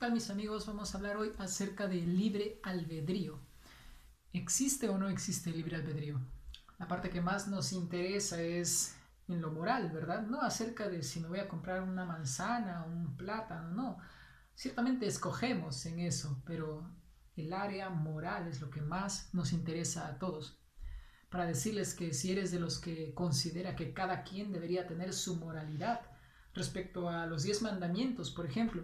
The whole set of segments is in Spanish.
tal, mis amigos? Vamos a hablar hoy acerca del libre albedrío. ¿Existe o no existe el libre albedrío? La parte que más nos interesa es en lo moral, ¿verdad? No acerca de si me voy a comprar una manzana o un plátano, no. Ciertamente escogemos en eso, pero el área moral es lo que más nos interesa a todos. Para decirles que si eres de los que considera que cada quien debería tener su moralidad respecto a los 10 mandamientos, por ejemplo,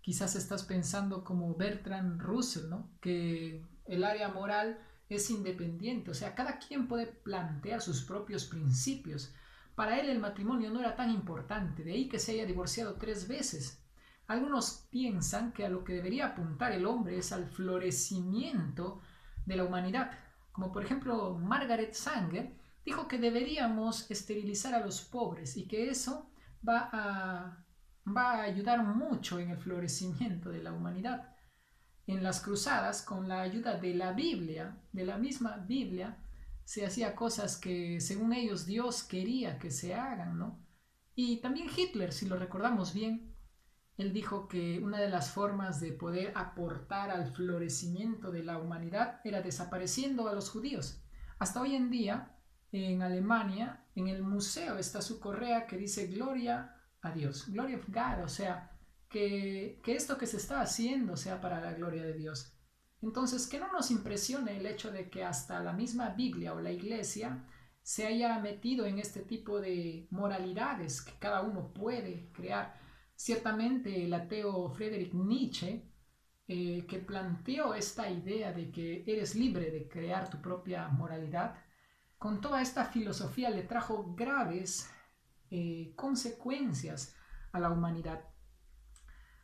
quizás estás pensando como Bertrand Russell, ¿no? Que el área moral es independiente, o sea, cada quien puede plantear sus propios principios. Para él el matrimonio no era tan importante, de ahí que se haya divorciado 3 veces. Algunos piensan que a lo que debería apuntar el hombre es al florecimiento de la humanidad, como por ejemplo Margaret Sanger dijo que deberíamos esterilizar a los pobres y que eso va a va a ayudar mucho en el florecimiento de la humanidad. En las cruzadas, con la ayuda de la Biblia, de la misma Biblia, se hacía cosas que según ellos Dios quería que se hagan, ¿no? Y también Hitler, si lo recordamos bien, él dijo que una de las formas de poder aportar al florecimiento de la humanidad era desapareciendo a los judíos. Hasta hoy en día, en Alemania, en el museo está su correa que dice Gloria a Dios, Glory of God, o sea, que esto que se está haciendo sea para la gloria de Dios. Entonces, que no nos impresione el hecho de que hasta la misma Biblia o la iglesia se haya metido en este tipo de moralidades que cada uno puede crear. Ciertamente el ateo Friedrich Nietzsche, que planteó esta idea de que eres libre de crear tu propia moralidad, con toda esta filosofía le trajo graves consecuencias a la humanidad.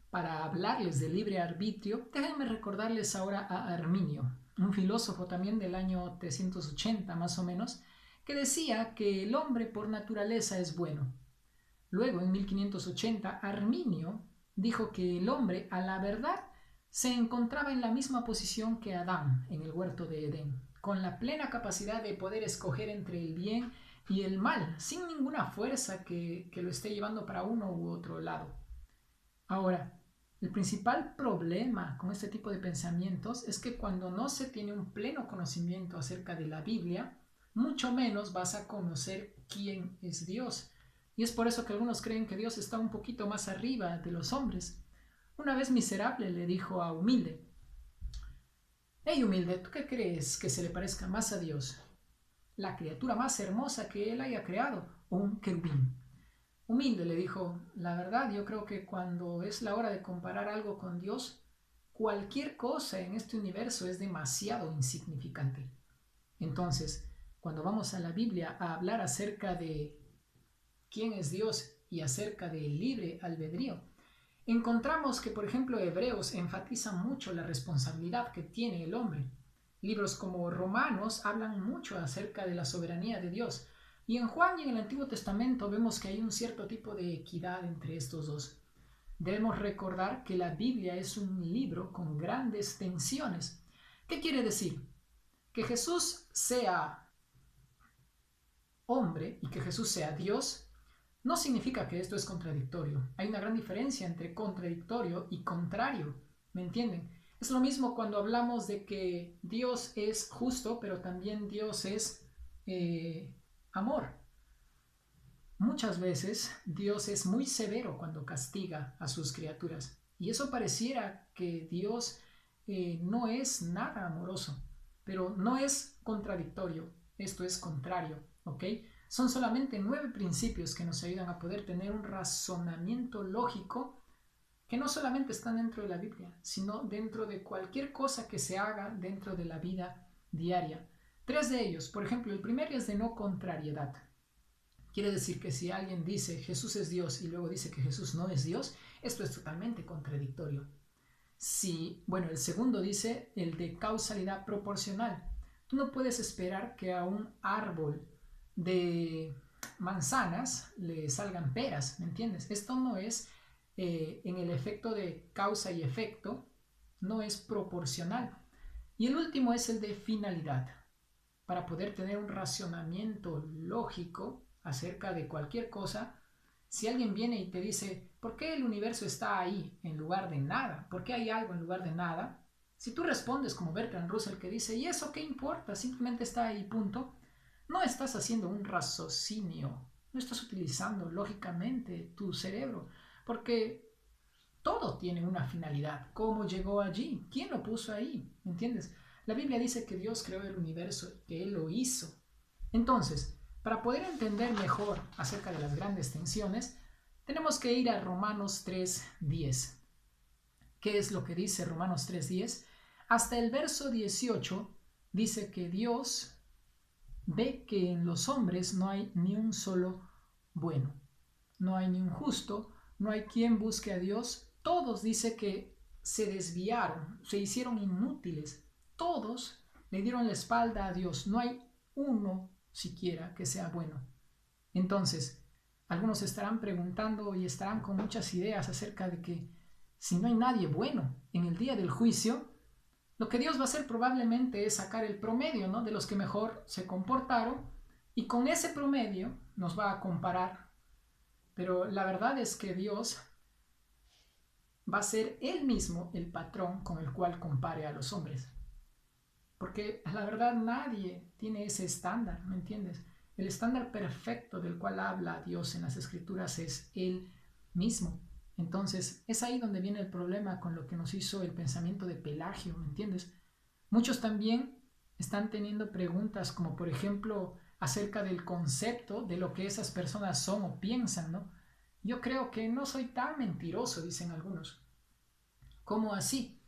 Para hablarles de libre arbitrio, déjenme recordarles ahora a Arminio, un filósofo también del año 380 más o menos, que decía que el hombre por naturaleza es bueno. Luego, en 1580, Arminio dijo que el hombre, a la verdad, se encontraba en la misma posición que Adán en el huerto de Edén, con la plena capacidad de poder escoger entre el bien y el mal, sin ninguna fuerza que lo esté llevando para uno u otro lado. Ahora, el principal problema con este tipo de pensamientos es que cuando no se tiene un pleno conocimiento acerca de la Biblia, mucho menos vas a conocer quién es Dios. Y es por eso que algunos creen que Dios está un poquito más arriba de los hombres. Una vez Miserable le dijo a Humilde: «Hey Humilde, ¿tú qué crees que se le parezca más a Dios? ¿La criatura más hermosa que él haya creado o un querubín?». Humilde le dijo: «La verdad, yo creo que cuando es la hora de comparar algo con Dios, cualquier cosa en este universo es demasiado insignificante». Entonces, cuando vamos a la Biblia a hablar acerca de quién es Dios y acerca del libre albedrío, encontramos que, por ejemplo, Hebreos enfatiza mucho la responsabilidad que tiene el hombre. Libros como Romanos hablan mucho acerca de la soberanía de Dios. Y en Juan y en el Antiguo Testamento vemos que hay un cierto tipo de equidad entre estos dos. Debemos recordar que la Biblia es un libro con grandes tensiones. ¿Qué quiere decir? Que Jesús sea hombre y que Jesús sea Dios no significa que esto es contradictorio. Hay una gran diferencia entre contradictorio y contrario. ¿Me entienden? Es lo mismo cuando hablamos de que Dios es justo, pero también Dios es amor. Muchas veces Dios es muy severo cuando castiga a sus criaturas. Y eso pareciera que Dios no es nada amoroso, pero no es contradictorio. Esto es contrario, ¿ok? Son solamente 9 principios que nos ayudan a poder tener un razonamiento lógico que no solamente están dentro de la Biblia, sino dentro de cualquier cosa que se haga dentro de la vida diaria. 3 de ellos, por ejemplo, el primero es de no contrariedad. Quiere decir que si alguien dice Jesús es Dios y luego dice que Jesús no es Dios, esto es totalmente contradictorio. El segundo dice el de causalidad proporcional. Tú no puedes esperar que a un árbol de manzanas le salgan peras, ¿me entiendes? Esto no es en el efecto de causa y efecto, no es proporcional. Y el último es el de finalidad. Para poder tener un racionamiento lógico acerca de cualquier cosa, Si alguien viene y te dice, ¿por qué el universo está ahí en lugar de nada? ¿Por qué hay algo en lugar de nada? Si tú respondes como Bertrand Russell que dice, ¿y eso qué importa? Simplemente está ahí, punto. No estás haciendo un raciocinio, no estás utilizando lógicamente tu cerebro, porque todo tiene una finalidad. ¿Cómo llegó allí? ¿Quién lo puso ahí? ¿Me entiendes? La Biblia dice que Dios creó el universo, que Él lo hizo. Entonces, para poder entender mejor acerca de las grandes tensiones, tenemos que ir a Romanos 3:10. ¿Qué es lo que dice Romanos 3:10? Hasta el verso 18 dice que Dios ve que en los hombres no hay ni un solo bueno, no hay ni un justo, no hay quien busque a Dios. Todos dice que se desviaron, se hicieron inútiles, todos le dieron la espalda a Dios, no hay uno siquiera que sea bueno. Entonces, algunos estarán preguntando y estarán con muchas ideas acerca de que si no hay nadie bueno en el día del juicio, lo que Dios va a hacer probablemente es sacar el promedio, ¿no?, de los que mejor se comportaron, y con ese promedio nos va a comparar. Pero la verdad es que Dios va a ser Él mismo el patrón con el cual compare a los hombres. Porque la verdad nadie tiene ese estándar, ¿me entiendes? El estándar perfecto del cual habla Dios en las Escrituras es Él mismo. Entonces es ahí donde viene el problema con lo que nos hizo el pensamiento de Pelagio, ¿me entiendes? Muchos también están teniendo preguntas como por ejemplo acerca del concepto de lo que esas personas son o piensan, ¿no? Yo creo que no soy tan mentiroso, dicen algunos. ¿Cómo así?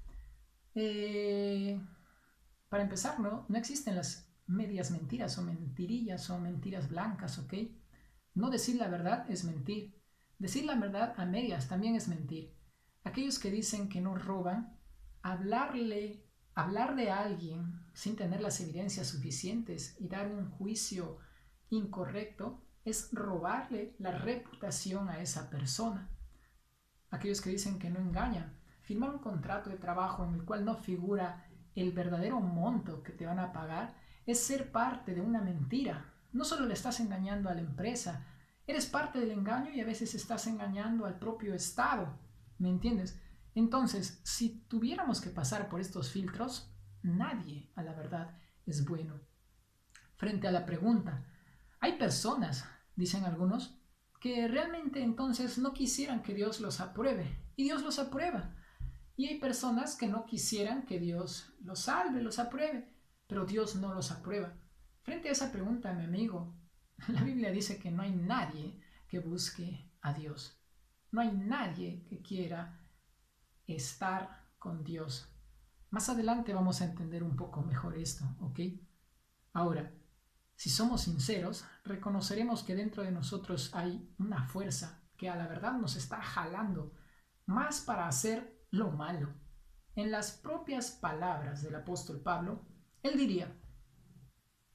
Para empezar, no existen las medias mentiras o mentirillas o mentiras blancas, ¿ok? No decir la verdad es mentir. Decir la verdad a medias también es mentir. Aquellos que dicen que no roban, hablar de alguien sin tener las evidencias suficientes y dar un juicio incorrecto es robarle la reputación a esa persona. Aquellos que dicen que no engañan, firmar un contrato de trabajo en el cual no figura el verdadero monto que te van a pagar es ser parte de una mentira. No solo le estás engañando a la empresa, eres parte del engaño y a veces estás engañando al propio Estado. ¿Me entiendes? Entonces, si tuviéramos que pasar por estos filtros, nadie, a la verdad, es bueno. Frente a la pregunta, hay personas, dicen algunos, que realmente entonces no quisieran que Dios los apruebe, y Dios los aprueba. Y hay personas que no quisieran que Dios los salve, los apruebe, pero Dios no los aprueba. Frente a esa pregunta, mi amigo, la Biblia dice que no hay nadie que busque a Dios. No hay nadie que quiera estar con Dios. Más adelante vamos a entender un poco mejor esto, ¿ok? Ahora, si somos sinceros, reconoceremos que dentro de nosotros hay una fuerza que a la verdad nos está jalando más para hacer lo malo. En las propias palabras del apóstol Pablo, él diría,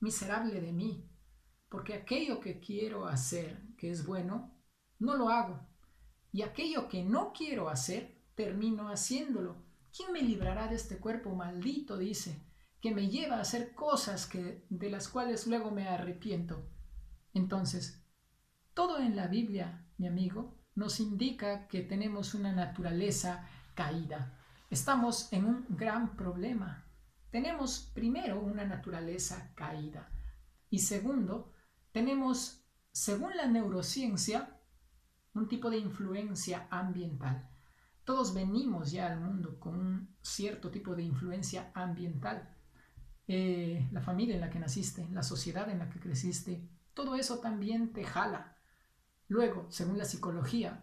miserable de mí, porque aquello que quiero hacer, que es bueno, no lo hago, y aquello que no quiero hacer, termino haciéndolo. ¿Quién me librará de este cuerpo maldito? Dice, que me lleva a hacer cosas de las cuales luego me arrepiento. Entonces, todo en la Biblia, mi amigo, nos indica que tenemos una naturaleza caída. Estamos en un gran problema. Tenemos primero una naturaleza caída y segundo, tenemos, según la neurociencia, un tipo de influencia ambiental. Todos venimos ya al mundo con un cierto tipo de influencia ambiental. La familia en la que naciste, la sociedad en la que creciste, todo eso también te jala. Luego, según la psicología,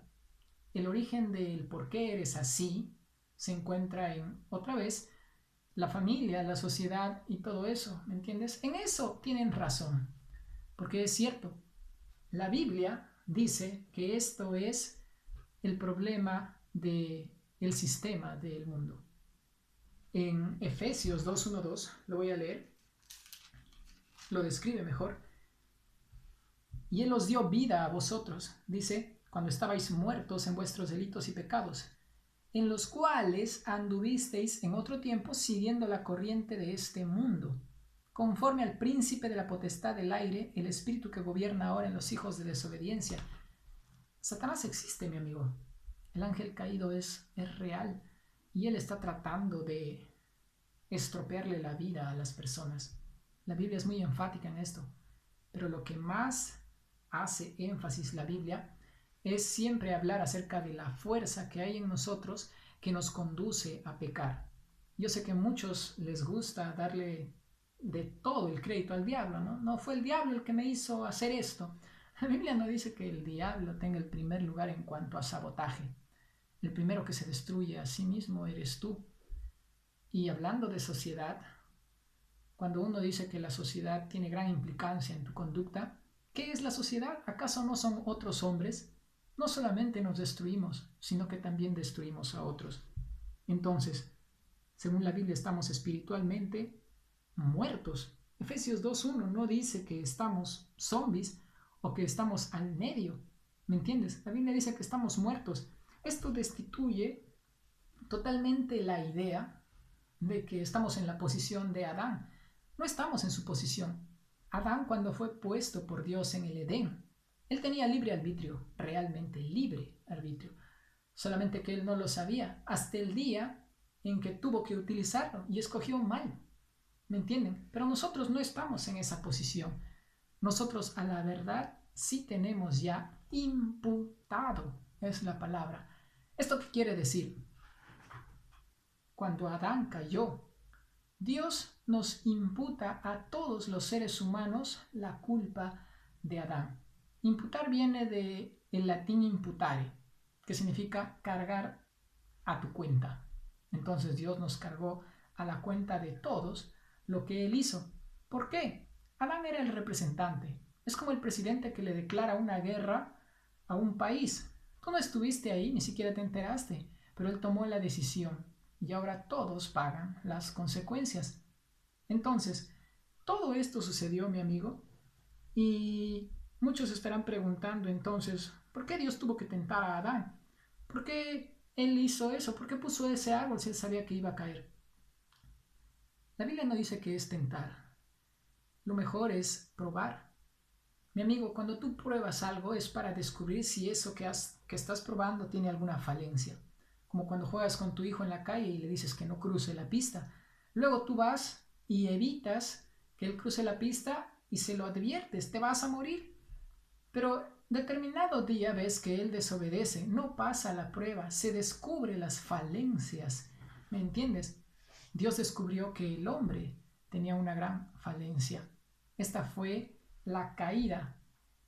el origen del por qué eres así se encuentra en, otra vez, la familia, la sociedad y todo eso, ¿me entiendes? En eso tienen razón, porque es cierto. La Biblia dice que esto es el problema del sistema del mundo. En Efesios 2:1-2, lo voy a leer, lo describe mejor. Y Él os dio vida a vosotros, dice, cuando estabais muertos en vuestros delitos y pecados, en los cuales anduvisteis en otro tiempo siguiendo la corriente de este mundo, conforme al príncipe de la potestad del aire, el espíritu que gobierna ahora en los hijos de desobediencia. Satanás existe, mi amigo. El ángel caído es real y él está tratando de estropearle la vida a las personas. La Biblia es muy enfática en esto, pero lo que más hace énfasis la Biblia es siempre hablar acerca de la fuerza que hay en nosotros que nos conduce a pecar. Yo sé que a muchos les gusta darle de todo el crédito al diablo, ¿no? No fue el diablo el que me hizo hacer esto. La Biblia no dice que el diablo tenga el primer lugar en cuanto a sabotaje. El primero que se destruye a sí mismo eres tú. Y hablando de sociedad, cuando uno dice que la sociedad tiene gran implicancia en tu conducta, ¿qué es la sociedad? ¿Acaso no son otros hombres? No solamente nos destruimos, sino que también destruimos a otros. Entonces, según la Biblia, estamos espiritualmente muertos. Efesios 2.1 no dice que estamos zombies o que estamos al medio. ¿Me entiendes? La Biblia dice que estamos muertos. Esto destituye totalmente la idea de que estamos en la posición de Adán. No estamos en su posición. Adán, cuando fue puesto por Dios en el Edén, él tenía libre arbitrio, realmente libre arbitrio. Solamente que él no lo sabía hasta el día en que tuvo que utilizarlo y escogió mal. ¿Me entienden? Pero nosotros no estamos en esa posición. Nosotros a la verdad sí tenemos ya imputado, es la palabra. ¿Esto qué quiere decir? Cuando Adán cayó, Dios nos imputa a todos los seres humanos la culpa de Adán. Imputar viene del latín imputare, que significa cargar a tu cuenta. Entonces Dios nos cargó a la cuenta de todos lo que Él hizo. ¿Por qué? Adán era el representante. Es como el presidente que le declara una guerra a un país. Tú no estuviste ahí, ni siquiera te enteraste, pero Él tomó la decisión y ahora todos pagan las consecuencias. Entonces, todo esto sucedió, mi amigo, y muchos estarán preguntando entonces, ¿por qué Dios tuvo que tentar a Adán? ¿Por qué Él hizo eso? ¿Por qué puso ese árbol si Él sabía que iba a caer? La Biblia no dice que es tentar. Lo mejor es probar. Mi amigo, cuando tú pruebas algo es para descubrir si eso que estás probando tiene alguna falencia. Como cuando juegas con tu hijo en la calle y le dices que no cruce la pista. Luego tú vas y evitas que él cruce la pista y se lo adviertes, te vas a morir. Pero determinado día ves que él desobedece, no pasa la prueba, se descubre las falencias. ¿Me entiendes? Dios descubrió que el hombre tenía una gran falencia. Esta fue la caída,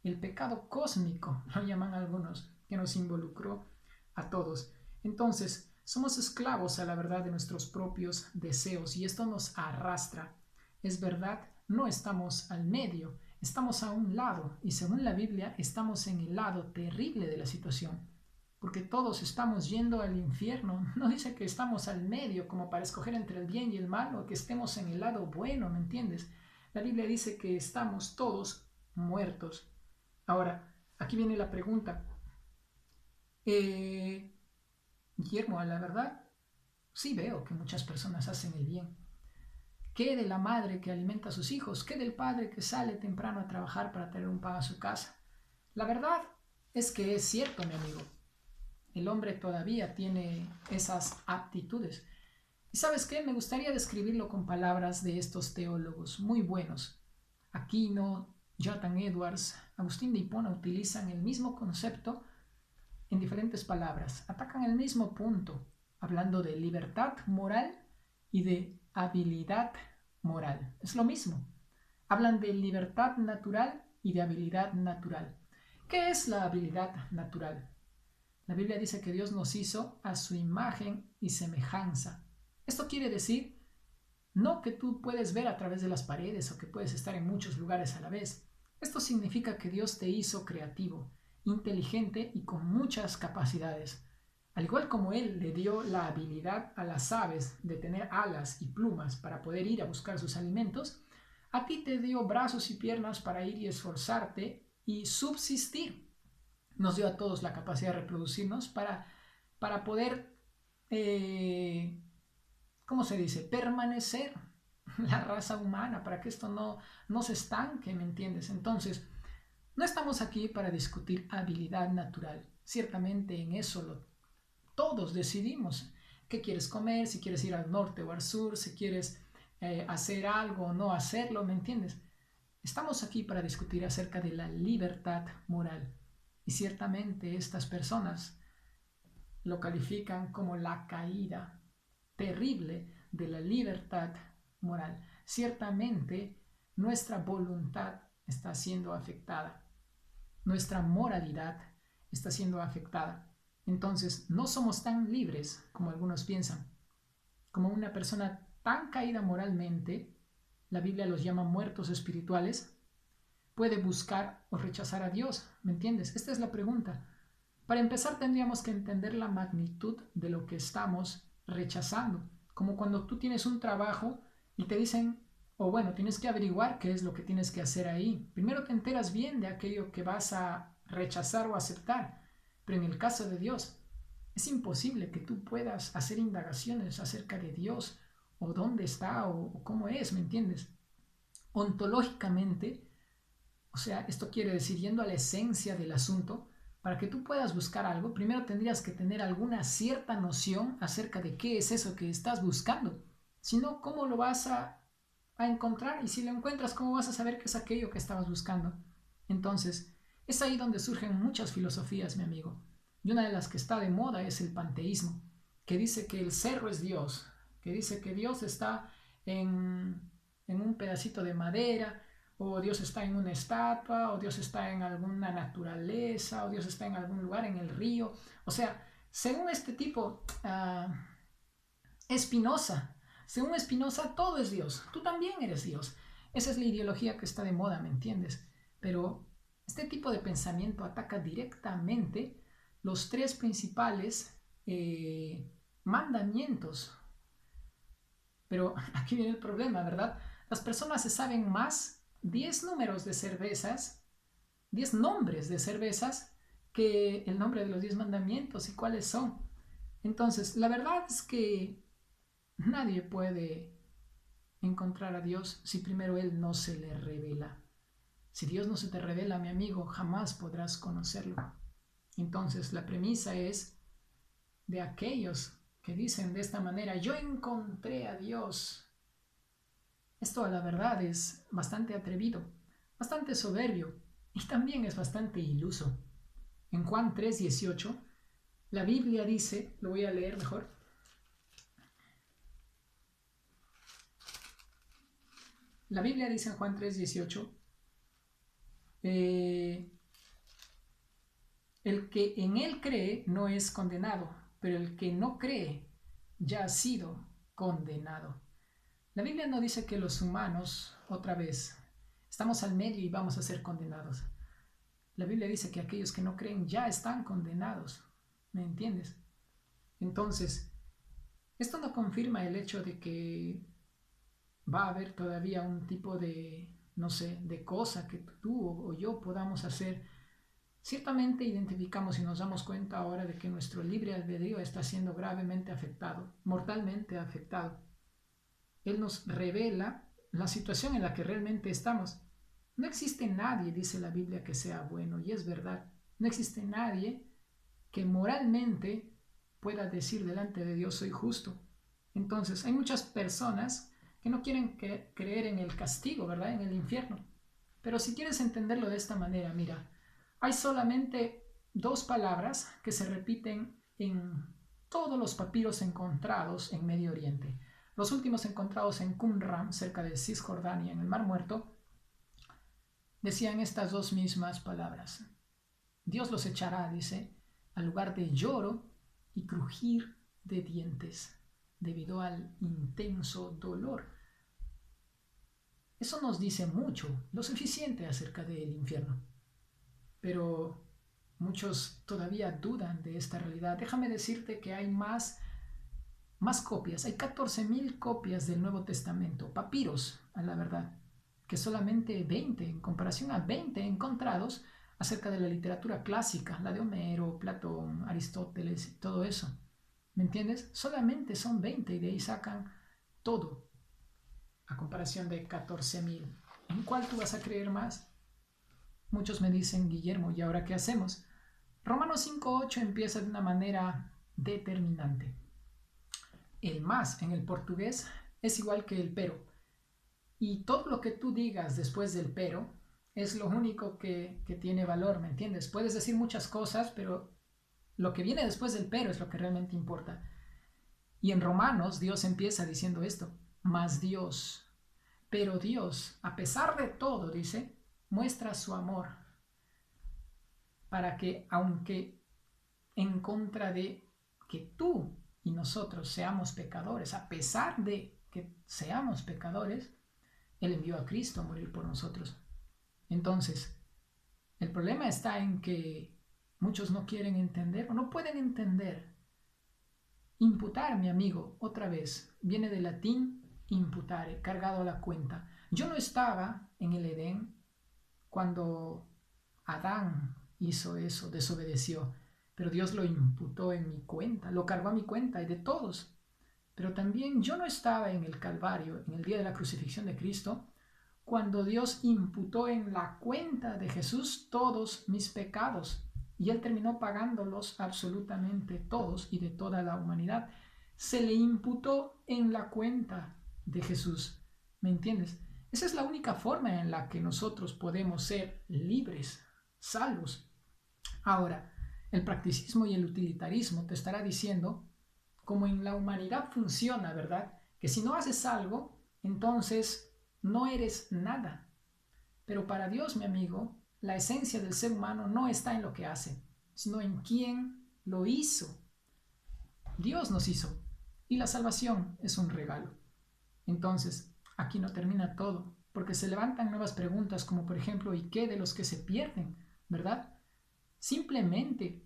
el pecado cósmico, lo llaman algunos, que nos involucró a todos. Entonces, somos esclavos a la verdad de nuestros propios deseos y esto nos arrastra. Es verdad, no estamos al medio, estamos a un lado y según la Biblia estamos en el lado terrible de la situación. Porque todos estamos yendo al infierno. No dice que estamos al medio como para escoger entre el bien y el mal o que estemos en el lado bueno, ¿me entiendes? La Biblia dice que estamos todos muertos. Ahora, aquí viene la pregunta. Guillermo, a la verdad, sí veo que muchas personas hacen el bien. ¿Qué de la madre que alimenta a sus hijos? ¿Qué del padre que sale temprano a trabajar para tener un pan a su casa? La verdad es que es cierto, mi amigo. El hombre todavía tiene esas aptitudes. ¿Y sabes qué? Me gustaría describirlo con palabras de estos teólogos muy buenos. Aquino, Jonathan Edwards, Agustín de Hipona utilizan el mismo concepto en diferentes palabras. Atacan el mismo punto, hablando de libertad moral y de habilidad moral. Es lo mismo. Hablan de libertad natural y de habilidad natural. ¿Qué es la habilidad natural? La Biblia dice que Dios nos hizo a su imagen y semejanza. Esto quiere decir no que tú puedes ver a través de las paredes o que puedes estar en muchos lugares a la vez. Esto significa que Dios te hizo creativo, inteligente y con muchas capacidades. Al igual como Él le dio la habilidad a las aves de tener alas y plumas para poder ir a buscar sus alimentos, a ti te dio brazos y piernas para ir y esforzarte y subsistir. Nos dio a todos la capacidad de reproducirnos para poder, ¿cómo se dice?, permanecer la raza humana, para que esto no se estanque, ¿me entiendes? Entonces, No estamos aquí para discutir habilidad natural. Ciertamente en eso todos decidimos qué quieres comer, si quieres ir al norte o al sur, si quieres hacer algo o no hacerlo, ¿me entiendes? Estamos aquí para discutir acerca de la libertad moral. Y ciertamente estas personas lo califican como la caída terrible de la libertad moral. Ciertamente nuestra voluntad está siendo afectada. Nuestra moralidad está siendo afectada. Entonces, no somos tan libres como algunos piensan. Como una persona tan caída moralmente, la Biblia los llama muertos espirituales, puede buscar o rechazar a Dios. ¿Me entiendes? Esta es la pregunta. Para empezar, tendríamos que entender la magnitud de lo que estamos rechazando. Como cuando tú tienes un trabajo y te dicen, o bueno, tienes que averiguar qué es lo que tienes que hacer ahí. Primero te enteras bien de aquello que vas a rechazar o aceptar. Pero en el caso de Dios, es imposible que tú puedas hacer indagaciones acerca de Dios o dónde está o cómo es, ¿me entiendes? Ontológicamente, o sea, esto quiere decir, yendo a la esencia del asunto, para que tú puedas buscar algo, primero tendrías que tener alguna cierta noción acerca de qué es eso que estás buscando. Si no, ¿cómo lo vas a encontrar? Y si lo encuentras, ¿cómo vas a saber qué es aquello que estabas buscando? Entonces, es ahí donde surgen muchas filosofías, mi amigo. Y una de las que está de moda es el panteísmo, que dice que el cerro es Dios, que dice que Dios está en un pedacito de madera, o Dios está en una estatua, o Dios está en alguna naturaleza, o Dios está en algún lugar, en el río. O sea, según este tipo, según Spinoza, todo es Dios. Tú también eres Dios. Esa es la ideología que está de moda, ¿me entiendes? Pero este tipo de pensamiento ataca directamente los tres principales mandamientos. Pero aquí viene el problema, ¿verdad? Las personas se saben más 10 números de cervezas, 10 nombres de cervezas, que el nombre de los 10 mandamientos y cuáles son. Entonces, la verdad es que nadie puede encontrar a Dios si primero Él no se le revela. Si Dios no se te revela, mi amigo, jamás podrás conocerlo. Entonces, la premisa es de aquellos que dicen de esta manera, yo encontré a Dios. Esto, a la verdad, es bastante atrevido, bastante soberbio y también es bastante iluso. En Juan 3:18, la Biblia dice, lo voy a leer mejor. La Biblia dice en Juan 3:18, el que en él cree no es condenado, pero el que no cree ya ha sido condenado. La Biblia no dice que los humanos, otra vez, estamos al medio y vamos a ser condenados. La Biblia dice que aquellos que no creen ya están condenados. ¿Me entiendes? Entonces, esto no confirma el hecho de que va a haber todavía un tipo de, no sé, de cosa que tú o yo podamos hacer. Ciertamente identificamos y nos damos cuenta ahora de que nuestro libre albedrío está siendo gravemente afectado, mortalmente afectado. Él nos revela la situación en la que realmente estamos. No existe nadie, dice la Biblia, que sea bueno, y es verdad. No existe nadie que moralmente pueda decir delante de Dios soy justo. Entonces, hay muchas personas que no quieren creer en el castigo, ¿verdad? En el infierno. Pero si quieres entenderlo de esta manera, mira, hay solamente dos palabras que se repiten en todos los papiros encontrados en Medio Oriente. Los últimos encontrados en Qumran, cerca de Cisjordania, en el Mar Muerto, decían estas dos mismas palabras. Dios los echará, dice, al lugar de lloro y crujir de dientes, debido al intenso dolor. Eso nos dice mucho, lo suficiente acerca del infierno. Pero muchos todavía dudan de esta realidad. Déjame decirte que hay más copias, hay 14,000 copias del Nuevo Testamento, papiros, a la verdad, que solamente 20, en comparación a 20 encontrados acerca de la literatura clásica, la de Homero, Platón, Aristóteles y todo eso. ¿Me entiendes? Solamente son 20 y de ahí sacan todo, a comparación de 14,000. ¿En cuál tú vas a creer más? Muchos me dicen, Guillermo, ¿y ahora qué hacemos? Romanos 5:8 empieza de una manera determinante. El más en el portugués es igual que el pero. Y todo lo que tú digas después del pero es lo único que tiene valor, ¿me entiendes? Puedes decir muchas cosas, pero lo que viene después del pero es lo que realmente importa. Y en Romanos Dios empieza diciendo esto, mas Dios, pero Dios, a pesar de todo, dice, muestra su amor para que, aunque en contra de que tú y nosotros seamos pecadores, a pesar de que seamos pecadores, Él envió a Cristo a morir por nosotros. Entonces, el problema está en que muchos no quieren entender o no pueden entender. Imputar, mi amigo, otra vez, viene del latín imputare, cargado a la cuenta. Yo no estaba en el Edén cuando Adán hizo eso, desobedeció, pero Dios lo imputó en mi cuenta, lo cargó a mi cuenta y de todos. Pero también yo no estaba en el Calvario, en el día de la crucifixión de Cristo, cuando Dios imputó en la cuenta de Jesús todos mis pecados y Él terminó pagándolos absolutamente todos y de toda la humanidad. Se le imputó en la cuenta de Jesús. ¿Me entiendes? Esa es la única forma en la que nosotros podemos ser libres, salvos. Ahora, el practicismo y el utilitarismo te estará diciendo, como en la humanidad funciona, ¿verdad? Que si no haces algo, entonces no eres nada. Pero para Dios, mi amigo, la esencia del ser humano no está en lo que hace, sino en quién lo hizo. Dios nos hizo y la salvación es un regalo. Entonces, aquí no termina todo, porque se levantan nuevas preguntas como por ejemplo, ¿y qué de los que se pierden? ¿Verdad? Simplemente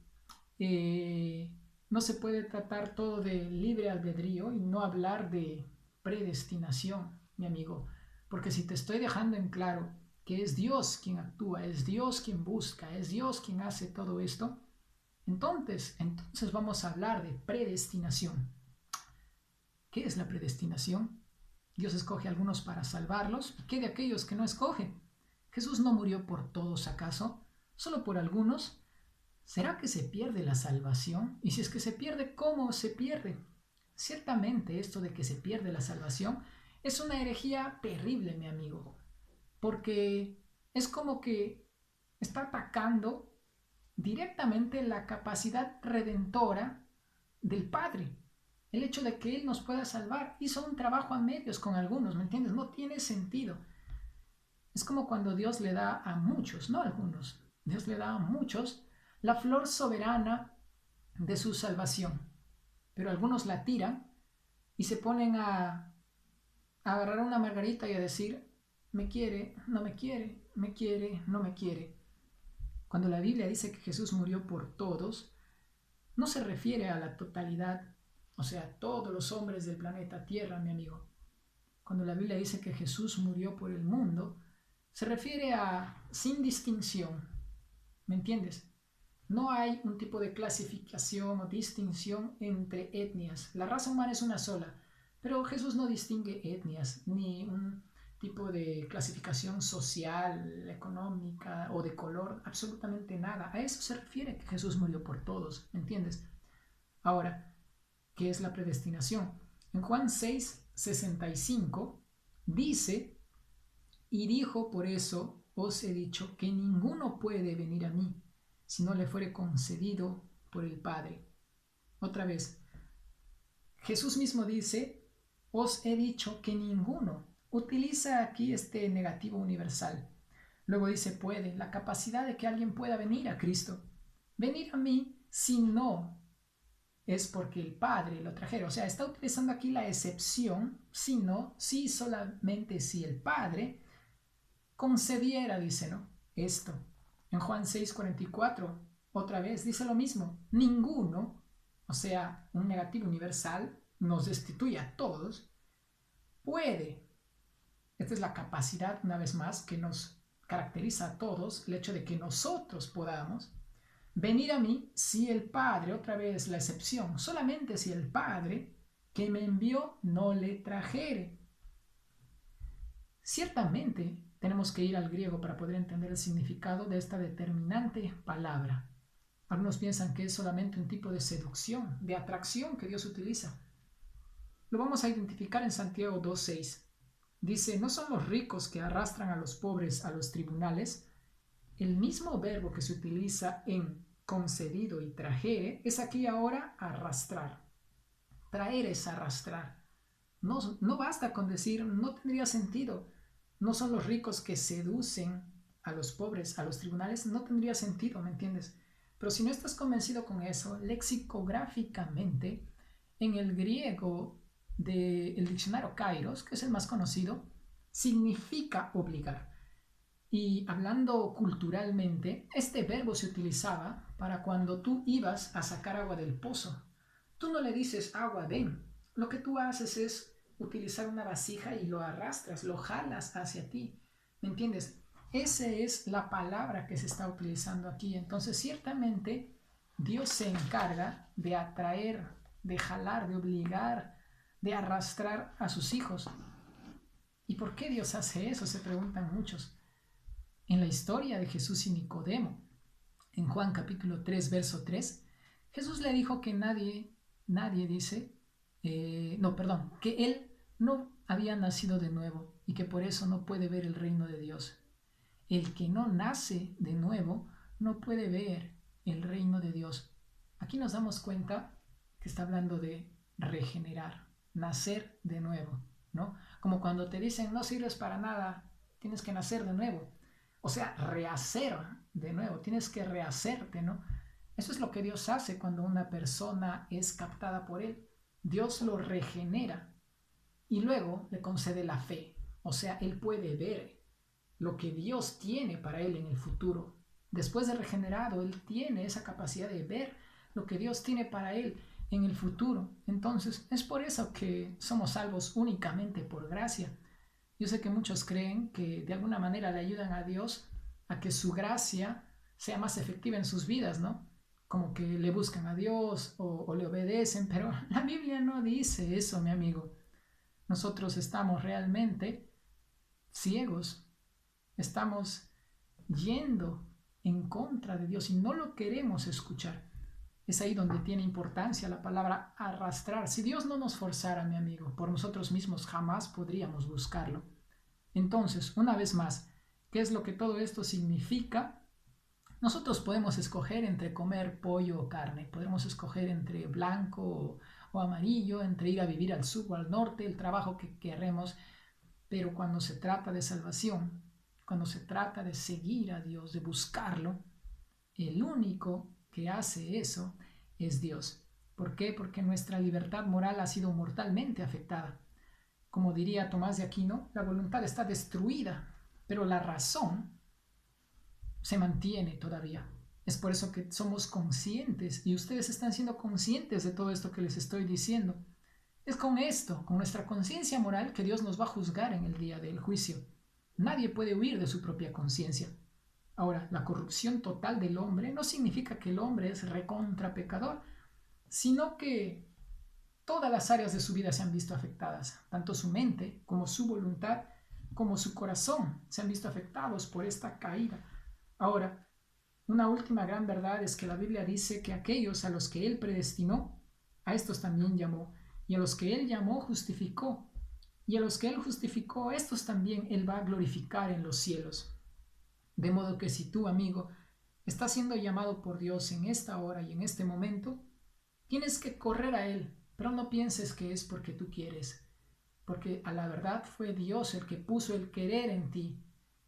no se puede tratar todo de libre albedrío y no hablar de predestinación, mi amigo, porque si te estoy dejando en claro que es Dios quien actúa, es Dios quien busca, es Dios quien hace todo esto, entonces vamos a hablar de predestinación. ¿Qué es la predestinación? Dios escoge a algunos para salvarlos. ¿Y qué de aquellos que no escoge? ¿Jesús no murió por todos acaso? ¿Solo por algunos? ¿Será que se pierde la salvación? Y si es que se pierde, ¿cómo se pierde? Ciertamente esto de que se pierde la salvación es una herejía terrible, mi amigo, porque es como que está atacando directamente la capacidad redentora del Padre. El hecho de que Él nos pueda salvar hizo un trabajo a medios con algunos, ¿me entiendes? No tiene sentido. Es como cuando Dios le da a muchos, no a algunos, Dios le da a muchos la flor soberana de su salvación, pero algunos la tiran y se ponen a agarrar una margarita y a decir, me quiere, no me quiere, me quiere, no me quiere. Cuando la Biblia dice que Jesús murió por todos, no se refiere a la totalidad, o sea, todos los hombres del planeta Tierra, mi amigo. Cuando la Biblia dice que Jesús murió por el mundo, se refiere a sin distinción. ¿Me entiendes? No hay un tipo de clasificación o distinción entre etnias. La raza humana es una sola, pero Jesús no distingue etnias, ni un tipo de clasificación social, económica o de color, absolutamente nada. A eso se refiere que Jesús murió por todos, ¿me entiendes? Ahora, ¿qué es la predestinación? En Juan 6:65 dice, y dijo, por eso os he dicho que ninguno puede venir a mí si no le fuere concedido por el Padre. Otra vez, Jesús mismo dice, os he dicho que ninguno. Utiliza aquí este negativo universal. Luego dice, puede, la capacidad de que alguien pueda venir a Cristo. Venir a mí si no es porque el Padre lo trajera. O sea, está utilizando aquí la excepción, si no, si solamente si el Padre concediera, dice, ¿no? Esto. En Juan 6:44, otra vez, dice lo mismo. Ninguno, o sea, un negativo universal, nos destituye a todos, puede. Esta es la capacidad, una vez más, que nos caracteriza a todos, el hecho de que nosotros podamos venir a mí si el Padre, otra vez la excepción, solamente si el Padre que me envió no le trajere. Ciertamente, tenemos que ir al griego para poder entender el significado de esta determinante palabra. Algunos piensan que es solamente un tipo de seducción, de atracción que Dios utiliza. Lo vamos a identificar en Santiago 2:6. Dice, no son los ricos que arrastran a los pobres a los tribunales. El mismo verbo que se utiliza en concedido y trajere es aquí ahora arrastrar. Traer es arrastrar. No basta con decir, no tendría sentido. No son los ricos que seducen a los pobres a los tribunales, no tendría sentido, ¿me entiendes? Pero si no estás convencido con eso, lexicográficamente, en el griego del diccionario Kairos, que es el más conocido, significa obligar. Y hablando culturalmente, este verbo se utilizaba para cuando tú ibas a sacar agua del pozo. Tú no le dices agua, ven. Lo que tú haces es utilizar una vasija y lo arrastras, lo jalas hacia ti. ¿Me entiendes? Esa es la palabra que se está utilizando aquí. Entonces, ciertamente, Dios se encarga de atraer, de jalar, de obligar, de arrastrar a sus hijos. ¿Y por qué Dios hace eso? Se preguntan muchos. En la historia de Jesús y Nicodemo, en Juan capítulo 3, verso 3, Jesús le dijo que nadie dice, que él no había nacido de nuevo y que por eso no puede ver el reino de Dios. El que no nace de nuevo no puede ver el reino de Dios. Aquí nos damos cuenta que está hablando de regenerar, nacer de nuevo, ¿no? Como cuando te dicen no sirves para nada, tienes que nacer de nuevo. O sea, rehacer de nuevo, tienes que rehacerte, ¿no? Eso es lo que Dios hace cuando una persona es captada por Él. Dios lo regenera y luego le concede la fe. O sea, Él puede ver lo que Dios tiene para Él en el futuro. Después de regenerado, Él tiene esa capacidad de ver lo que Dios tiene para Él en el futuro. Entonces, es por eso que somos salvos únicamente por gracia. Yo sé que muchos creen que de alguna manera le ayudan a Dios a que su gracia sea más efectiva en sus vidas, ¿no? Como que le buscan a Dios o le obedecen, pero la Biblia no dice eso, mi amigo. Nosotros estamos realmente ciegos, estamos yendo en contra de Dios y no lo queremos escuchar. Es ahí donde tiene importancia la palabra arrastrar. Si Dios no nos forzara, mi amigo, por nosotros mismos jamás podríamos buscarlo. Entonces, una vez más, ¿qué es lo que todo esto significa? Nosotros podemos escoger entre comer pollo o carne, podemos escoger entre blanco o amarillo, entre ir a vivir al sur o al norte, el trabajo que queremos, pero cuando se trata de salvación, cuando se trata de seguir a Dios, de buscarlo, el único que hace eso es Dios. ¿Por qué? Porque nuestra libertad moral ha sido mortalmente afectada. Como diría Tomás de Aquino, la voluntad está destruida, pero la razón se mantiene todavía. Es por eso que somos conscientes y ustedes están siendo conscientes de todo esto que les estoy diciendo. Es con esto, con nuestra conciencia moral, que Dios nos va a juzgar en el día del juicio. Nadie puede huir de su propia conciencia. Ahora, la corrupción total del hombre no significa que el hombre es recontra pecador, sino que todas las áreas de su vida se han visto afectadas, tanto su mente como su voluntad, como su corazón se han visto afectados por esta caída. Ahora, una última gran verdad es que la Biblia dice que aquellos a los que Él predestinó, a estos también llamó, y a los que Él llamó justificó, y a los que Él justificó, estos también Él va a glorificar en los cielos. De modo que si tú, amigo, estás siendo llamado por Dios en esta hora y en este momento, tienes que correr a Él, pero no pienses que es porque tú quieres, porque a la verdad fue Dios el que puso el querer en ti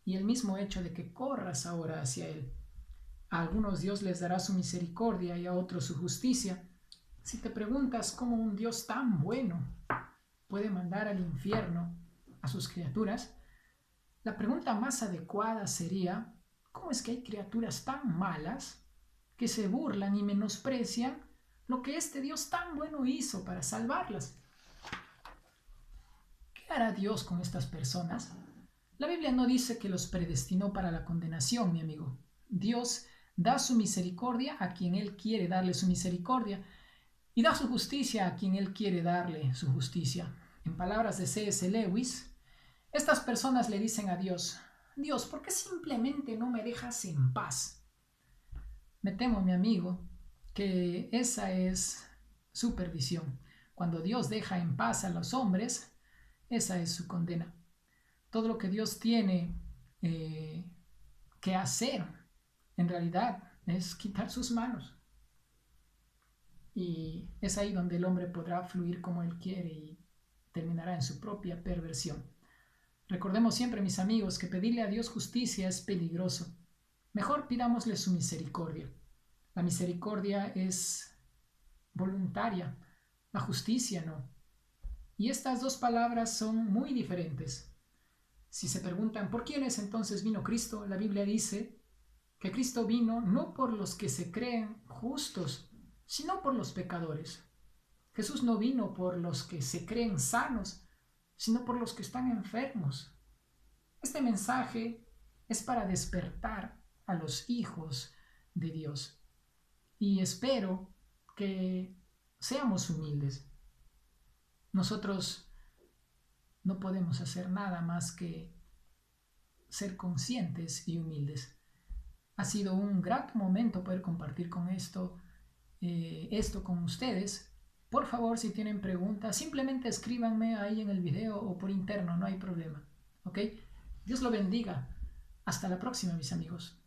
y el mismo hecho de que corras ahora hacia Él. A algunos Dios les dará su misericordia y a otros su justicia. Si te preguntas cómo un Dios tan bueno puede mandar al infierno a sus criaturas, la pregunta más adecuada sería, ¿cómo es que hay criaturas tan malas que se burlan y menosprecian lo que este Dios tan bueno hizo para salvarlas? ¿Qué hará Dios con estas personas? La Biblia no dice que los predestinó para la condenación, mi amigo. Dios da su misericordia a quien Él quiere darle su misericordia y da su justicia a quien Él quiere darle su justicia. En palabras de C.S. Lewis, estas personas le dicen a Dios, Dios, ¿por qué simplemente no me dejas en paz? Me temo, mi amigo, que esa es su perdición. Cuando Dios deja en paz a los hombres, esa es su condena. Todo lo que Dios tiene que hacer, en realidad, es quitar sus manos. Y es ahí donde el hombre podrá fluir como él quiere y terminará en su propia perversión. Recordemos siempre, mis amigos, que pedirle a Dios justicia es peligroso. Mejor pidámosle su misericordia. La misericordia es voluntaria, la justicia no. Y estas dos palabras son muy diferentes. Si se preguntan por quiénes entonces vino Cristo, la Biblia dice que Cristo vino no por los que se creen justos, sino por los pecadores. Jesús no vino por los que se creen sanos, sino por los que están enfermos. Este mensaje es para despertar a los hijos de Dios. Y espero que seamos humildes. Nosotros no podemos hacer nada más que ser conscientes y humildes. Ha sido un grato momento poder compartir con esto con ustedes. Por favor, si tienen preguntas, simplemente escríbanme ahí en el video o por interno, no hay problema. ¿Ok? Dios lo bendiga. Hasta la próxima, mis amigos.